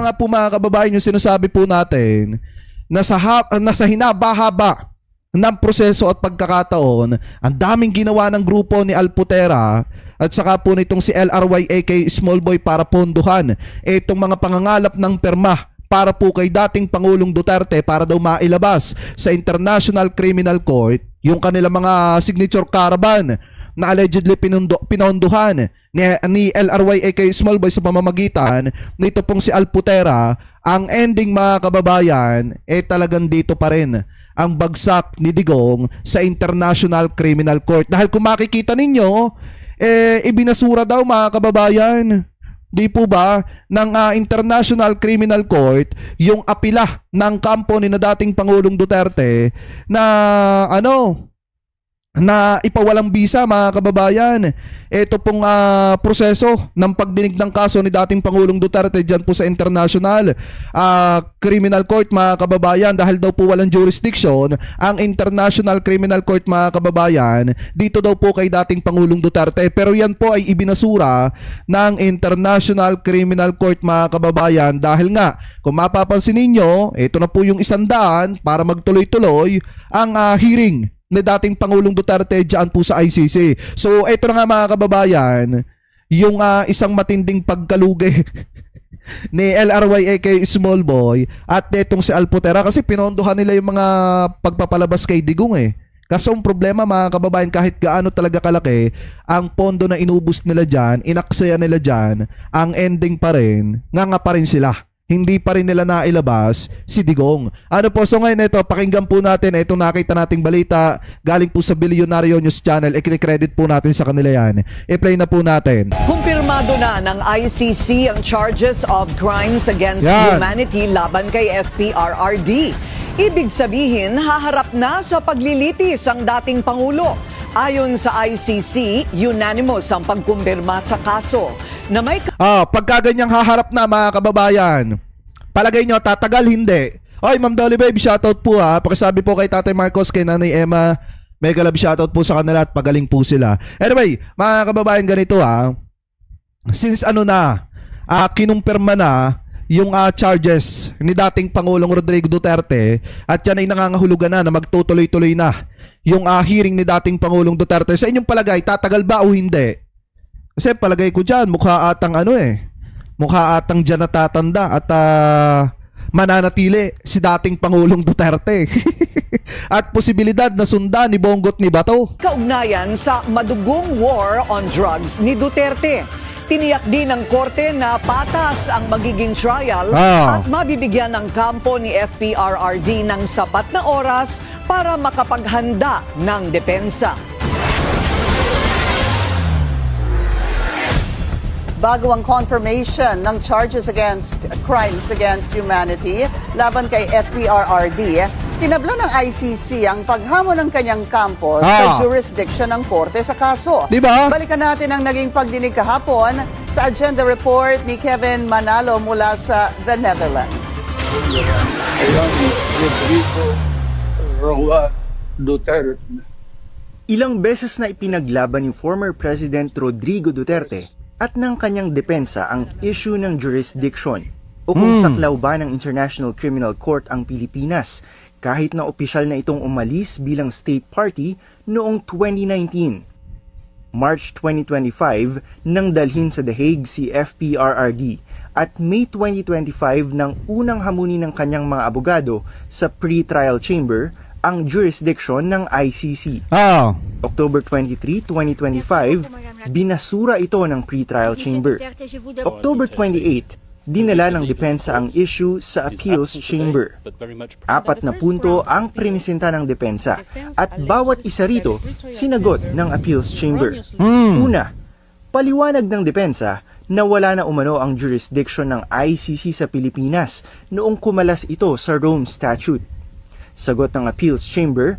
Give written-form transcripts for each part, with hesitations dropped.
na nga po mga kababayan yung sinasabi po natin na sa hinaba-haba ng proseso at pagkakataon, ang daming ginawa ng grupo ni Alputera at saka po nitong si LRY aka Small Boy para pondohan itong mga pangangalap ng perma para po kay dating Pangulong Duterte para daw mailabas sa International Criminal Court yung kanilang mga signature caravan na allegedly pinondohan ni LRY aka Small Boy sa pamamagitan nito pong si Alputera. Ang ending mga kababayan talagang dito pa rin ang bagsak ni Digong sa International Criminal Court. Dahil kung makikita ninyo, ibinasura daw mga kababayan, di po ba, ng International Criminal Court yung apila ng kampo ni na dating Pangulong Duterte na ipawalang bisa mga kababayan. Ito pong proseso ng pagdinig ng kaso ni dating Pangulong Duterte dyan po sa International Criminal Court mga kababayan, dahil daw po walang jurisdiction ang International Criminal Court mga kababayan dito daw po kay dating Pangulong Duterte. Pero yan po ay ibinasura ng International Criminal Court mga kababayan, dahil nga kung mapapansin ninyo, ito na po yung 100 para magtuloy-tuloy ang hearing na dating Pangulong Duterte dyan po sa ICC. So ito na nga mga kababayan, yung isang matinding pagkalugi ni LRY aka Small Boy at netong si Alputera, kasi pinondohan nila yung mga pagpapalabas kay Digong Kaso ang problema mga kababayan, kahit gaano talaga kalaki ang pondo na inubos nila dyan, inaksaya nila dyan, ang ending pa rin, nga pa rin sila. Hindi pa rin nila nailabas si Digong. So ngayon ito, pakinggan po natin itong nakita nating balita galing po sa Bilyonaryo News Channel. I-credit po natin sa kanila yan. I-play na po natin. Kumpirmado na ng ICC ang charges of crimes against humanity laban kay FPRRD. Ibig sabihin, haharap na sa paglilitis ang dating Pangulo. Ayon sa ICC, unanimous ang pagkumpirma sa kaso na may... Pagkaganyang haharap na mga kababayan, palagay nyo, tatagal hindi? Oy, Ma'am Dolly Babe, shoutout po Pakisabi po kay Tatay Marcos, kay Nanay Emma, mega love shoutout po sa kanila at pagaling po sila. Anyway, mga kababayan, ganito since kinumpirma na yung charges ni dating Pangulong Rodrigo Duterte at yan ay nangangahulugan na magtutuloy-tuloy na yung hearing ni dating Pangulong Duterte. Sa inyong palagay, tatagal ba o hindi? Kasi palagay ko dyan, mukha atang dyan natatanda at mananatili si dating Pangulong Duterte. At posibilidad na sundan ni Bongot ni Bato. Kaugnayan sa madugong war on drugs ni Duterte. Tiniyak din ng korte na patas ang magiging trial at mabibigyan ng kampo ni FPRRD ng sapat na oras para makapaghanda ng depensa. Bago ang confirmation ng charges against crimes against humanity laban kay FPRRD, tinabla ng ICC ang paghamon ng kanyang kampo sa jurisdiction ng korte sa kaso. Diba? Balikan natin ang naging pagdinig kahapon sa agenda report ni Kevin Manalo mula sa the Netherlands. Ilang beses na ipinaglaban ni former President Rodrigo Duterte at ng kanyang depensa ang issue ng jurisdiction o kung saklaw ba ng International Criminal Court ang Pilipinas, kahit na opisyal na itong umalis bilang state party noong 2019. March 2025 nang dalhin sa The Hague si FPRRD at May 2025 nang unang hamunin ng kanyang mga abogado sa pre-trial chamber ang jurisdiction ng ICC. October 23, 2025, binasura ito ng pre-trial chamber. October 28, dinala ng depensa ang issue sa appeals chamber. 4 na punto ang prinisenta ng depensa at bawat isa rito sinagot ng appeals chamber. Una, paliwanag ng depensa na wala na umano ang jurisdiction ng ICC sa Pilipinas noong kumalas ito sa Rome Statute. Sagot ng appeals chamber,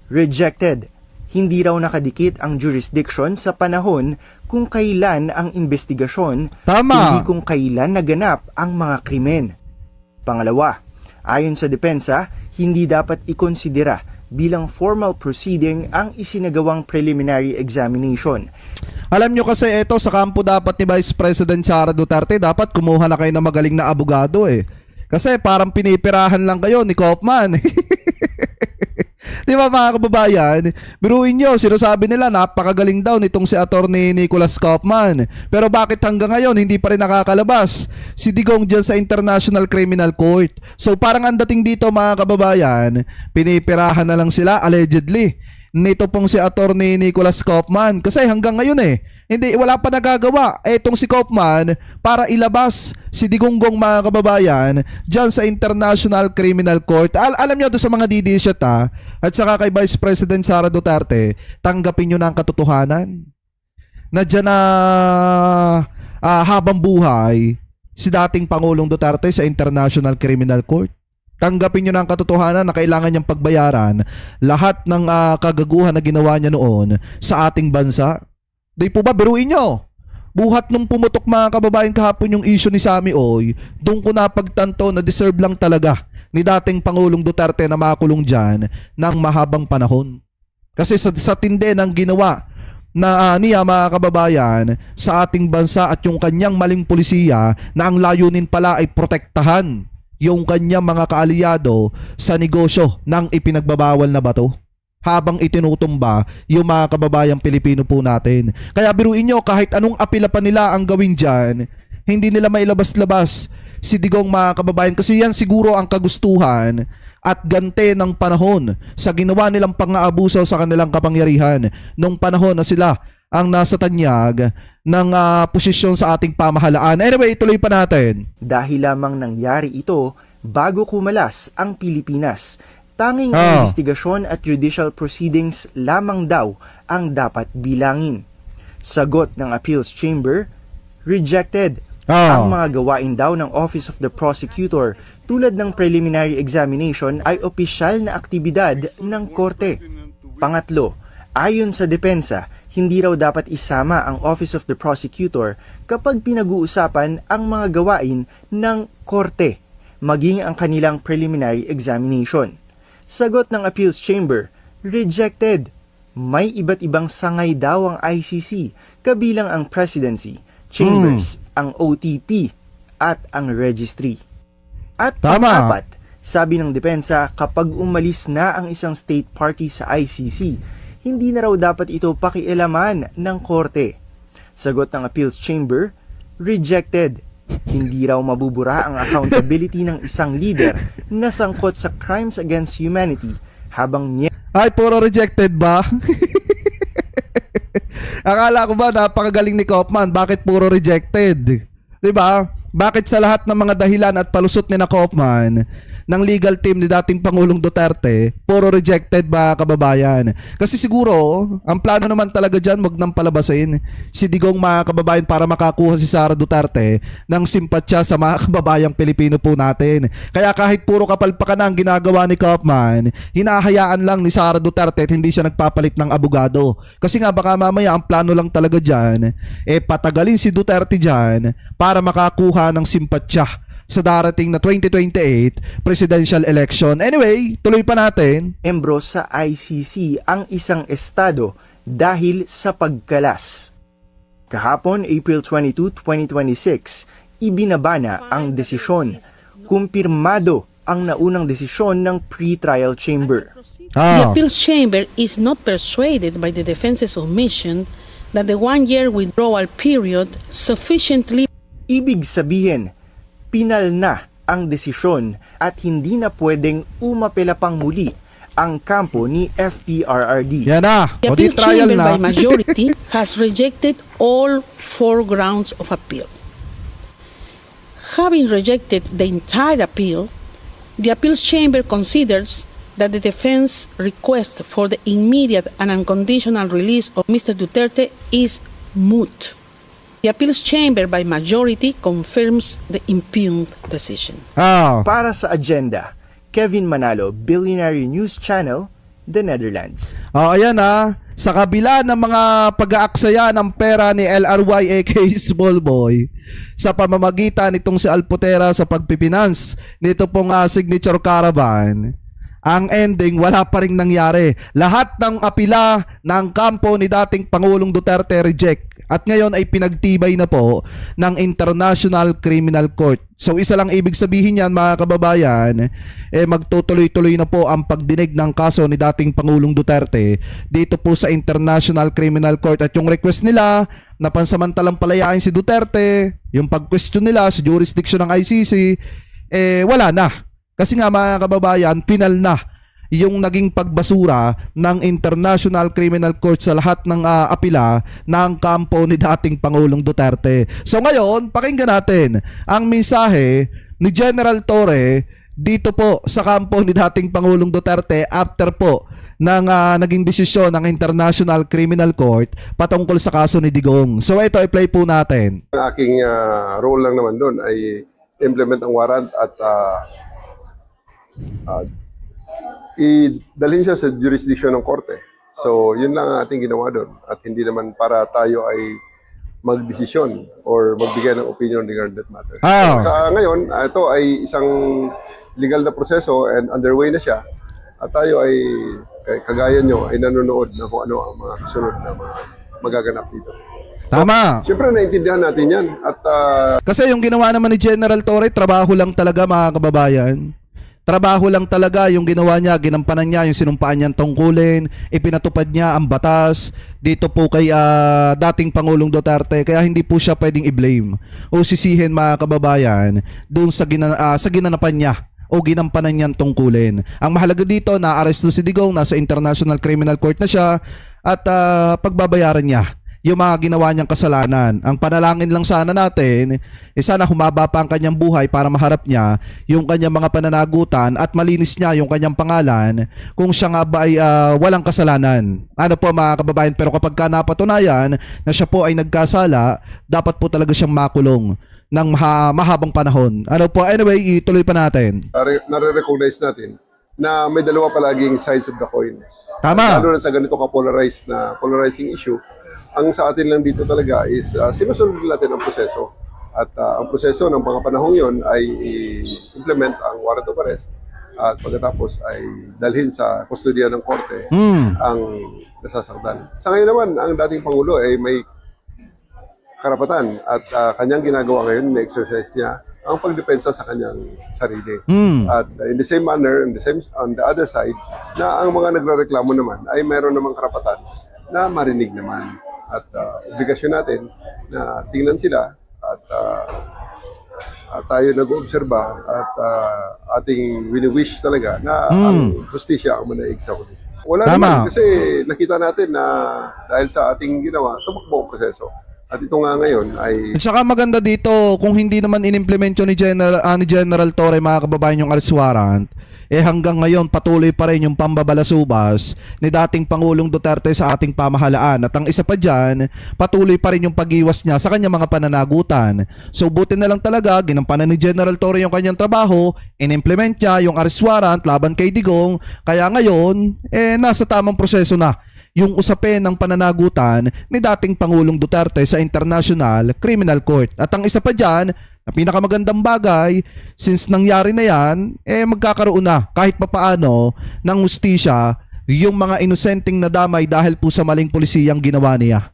rejected. Hindi raw nakadikit ang jurisdiction sa panahon kung kailan ang investigasyon, hindi kung kailan naganap ang mga krimen. Pangalawa, ayon sa depensa, hindi dapat ikonsidera bilang formal proceeding ang isinagawang preliminary examination. Alam nyo kasi ito sa kampo dapat ni Vice President Sara Duterte, dapat kumuha na kayo ng magaling na abogado eh. Kasi parang pinipirahan lang kayo ni Kaufman. Di ba mga kababayan? Biruin nyo, sinasabi nila napakagaling daw nitong si Attorney Nicholas Kaufman. Pero bakit hanggang ngayon hindi pa rin nakakalabas si Digong dyan sa International Criminal Court? So parang ang dating dito mga kababayan, pinipirahan na lang sila allegedly nito pong si Attorney Nicholas Kaufman. Kasi hanggang ngayon wala pa nagagawa etong si Kaufman para ilabas si Digonggong mga kababayan dyan sa International Criminal Court. Alam nyo doon sa mga DDShat at saka kay Vice President Sara Duterte, tanggapin nyo na ang katotohanan na dyan na habang buhay si dating Pangulong Duterte sa International Criminal Court. Tanggapin nyo na ang katotohanan na kailangan niyang pagbayaran lahat ng kagaguhan na ginawa niya noon sa ating bansa. Di po ba, biruin nyo? Buhat nung pumutok mga kababayan kahapon yung issue ni Sammy Oy, doon ko napagtanto na deserve lang talaga ni dating Pangulong Duterte na makulong dyan ng mahabang panahon. Kasi sa tindi ng ginawa na niya mga kababayan sa ating bansa at yung kanyang maling pulisiya na ang layunin pala ay protektahan yung kanyang mga kaalyado sa negosyo ng ipinagbabawal na bato habang itinutumba yung mga kababayang Pilipino po natin. Kaya biruin nyo, kahit anong apila pa nila ang gawin dyan, hindi nila mailabas-labas si Digong mga kababayan kasi yan siguro ang kagustuhan at gante ng panahon sa ginawa nilang pang-aabuso sa kanilang kapangyarihan nung panahon na sila ang nasa tanyag ng posisyon sa ating pamahalaan. Anyway, tuloy pa natin. Dahil lamang nangyari ito bago kumalas ang Pilipinas, tanging investigasyon at judicial proceedings lamang daw ang dapat bilangin. Sagot ng Appeals Chamber, rejected ang mga gawain daw ng Office of the Prosecutor tulad ng preliminary examination ay opisyal na aktibidad ng korte. Pangatlo, ayon sa depensa, hindi raw dapat isama ang Office of the Prosecutor kapag pinag-uusapan ang mga gawain ng korte, maging ang kanilang preliminary examination. Sagot ng Appeals Chamber, rejected. May iba't ibang sangay daw ang ICC, kabilang ang Presidency, Chambers, ang OTP, at ang Registry. At pang-apat, sabi ng depensa, kapag umalis na ang isang state party sa ICC, hindi na raw dapat ito pakialaman ng korte. Sagot ng Appeals Chamber, rejected. Hindi raw mabubura ang accountability ng isang leader na sangkot sa crimes against humanity habang niya... Ay, puro rejected ba? Akala ko ba napakagaling ni Kaufman, bakit puro rejected? Diba? Bakit sa lahat ng mga dahilan at palusot ni na Kaufman ng legal team ni dating Pangulong Duterte, puro rejected ba kababayan? Kasi siguro, ang plano naman talaga dyan, wag nang palabasin si Digong mga kababayan para makakuha si Sara Duterte ng simpatya sa mga kababayang Pilipino po natin. Kaya kahit puro kapalpakan ang ginagawa ni Kaufman, hinahayaan lang ni Sara Duterte at hindi siya nagpapalit ng abogado. Kasi nga baka mamaya ang plano lang talaga dyan, patagalin si Duterte dyan para makakuha ng simpatya sa darating na 2028 presidential election. Anyway, tuloy pa natin. Embro sa ICC ang isang estado dahil sa pagkalas. Kahapon, April 22, 2026, ibinabana ang desisyon. Kumpirmado ang naunang desisyon ng pre-trial chamber. The appeals chamber is not persuaded by the defense's omission that the one-year withdrawal period sufficiently... Ibig sabihin, pinal na ang desisyon at hindi na pwedeng umapela pang muli ang kampo ni FPRRD. Yan na. The O di appeal trial chamber na. by majority has rejected all 4 grounds of appeal. Having rejected the entire appeal, the appeals chamber considers that the defense request for the immediate and unconditional release of Mr. Duterte is moot. The appeals chamber by majority confirms the impugned decision. Para sa agenda, Kevin Manalo, Billionaire News Channel, The Netherlands. Ayan sa kabila ng mga pag-aaksaya ng pera ni LRY aka Small Boy sa pamamagitan nitong si Alpotera sa pagpipinance nito pong signature caravan, ang ending, wala pa rin nangyari. Lahat ng apila ng kampo ni dating Pangulong Duterte reject. At ngayon ay pinagtibay na po ng International Criminal Court. So isa lang ibig sabihin yan mga kababayan, magtutuloy-tuloy na po ang pagdinig ng kaso ni dating Pangulong Duterte dito po sa International Criminal Court. At yung request nila na pansamantalang palayain si Duterte, yung pag-question nila sa jurisdiction ng ICC, wala na. Kasi nga mga kababayan, final na yung naging pagbasura ng International Criminal Court sa lahat ng apila ng kampo ni dating Pangulong Duterte. So ngayon, pakinggan natin ang mensahe ni General Torre dito po sa kampo ni dating Pangulong Duterte after po ng naging desisyon ng International Criminal Court patungkol sa kaso ni Digong. So ito, i-play po natin. Ang aking role lang naman doon ay implement ang warrant at idalhin siya sa jurisdiction ng korte. So, yun lang ang ating ginawa doon. At hindi naman para tayo ay magdesisyon or magbigay ng opinion regarding that matter. So, sa ngayon, ito ay isang legal na proseso and underway na siya. At tayo ay, kagaya nyo, ay nanonood na kung ano ang mga kasunod na mga magaganap dito. Tama. Siyempre, naiintindihan natin yan. At Kasi yung ginawa naman ni General Torre, trabaho lang talaga mga kababayan. Trabaho lang talaga yung ginawa niya, ginampanan niya yung sinumpaan niyang tungkulin, ipinatupad niya ang batas dito po kay dating Pangulong Duterte, kaya hindi po siya pwedeng i-blame o sisihin mga kababayan doon sa ginanapan niya o ginampanan niyang tungkulin. Ang mahalaga dito, na-aresto si Digong, nasa International Criminal Court na siya at pagbabayaran niya yung mga ginawa niyang kasalanan. Ang panalangin lang sana natin, sana humaba pa ang kanyang buhay para maharap niya yung kanyang mga pananagutan at malinis niya yung kanyang pangalan kung siya nga ba ay walang kasalanan. Ano po mga kababayan, pero kapag ka napatunayan na siya po ay nagkasala, dapat po talaga siyang makulong ng mahabang panahon. Ano po, anyway, ituloy pa natin. nare-recognize natin na may dalawa palaging sides of the coin. Tama. Lalo na sa ganito polarizing issue, ang sa atin lang dito talaga is sinusunod natin ang proseso. At ang proseso ng mga panahong yon ay i-implement ang warrant of arrest at pagkatapos ay dalhin sa kustodiya ng korte ang nasasaktan. Sa ngayon naman, ang dating Pangulo ay may karapatan at kanyang ginagawa ngayon, na-exercise niya ang pagdepensa sa kanyang sarili. At in the same manner, on the other side, na ang mga nagrereklamo naman ay meron namang karapatan na marinig naman. At obligasyon natin na tingnan sila at tayo nag-oobserba at ating wini-wish talaga na ang justisya ang manaig sa huli. Wala naman kasi nakita natin na dahil sa ating ginawa, tumakbo ang proseso. At ito nga ngayon ay... At saka maganda dito, kung hindi naman inimplement yun ni General Torre mga kababayan yung arrest warrant, hanggang ngayon patuloy pa rin yung pambabalasubas ni dating Pangulong Duterte sa ating pamahalaan. At ang isa pa dyan, patuloy pa rin yung pag-iwas niya sa kanyang mga pananagutan. So buti na lang talaga, ginampanan ni General Torre yung kanyang trabaho, inimplement niya yung arrest warrant laban kay Digong, kaya ngayon, nasa tamang proseso na yung usapin ng pananagutan ni dating Pangulong Duterte sa International Criminal Court. At ang isa pa dyan, na pinakamagandang bagay, since nangyari na yan, magkakaroon na kahit papaano ng hustisya yung mga inosenteng nadamay dahil po sa maling pulisiyang ginawa niya.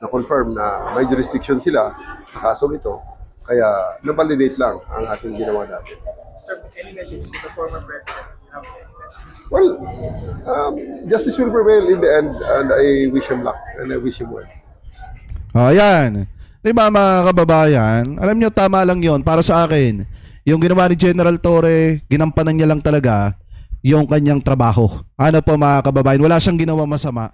Na-confirm na may jurisdiction sila sa kasong ito, kaya na-validate lang ang ating ginawa natin. Sir, any message to the former president? Well, justice will prevail in the end and I wish him luck and I wish him well. Ayan. Diba mga kababayan, alam nyo tama lang yon para sa akin. Yung ginawa ni General Torre, ginampanan niya lang talaga yung kanyang trabaho. Ano po mga kababayan, wala siyang ginawa masama.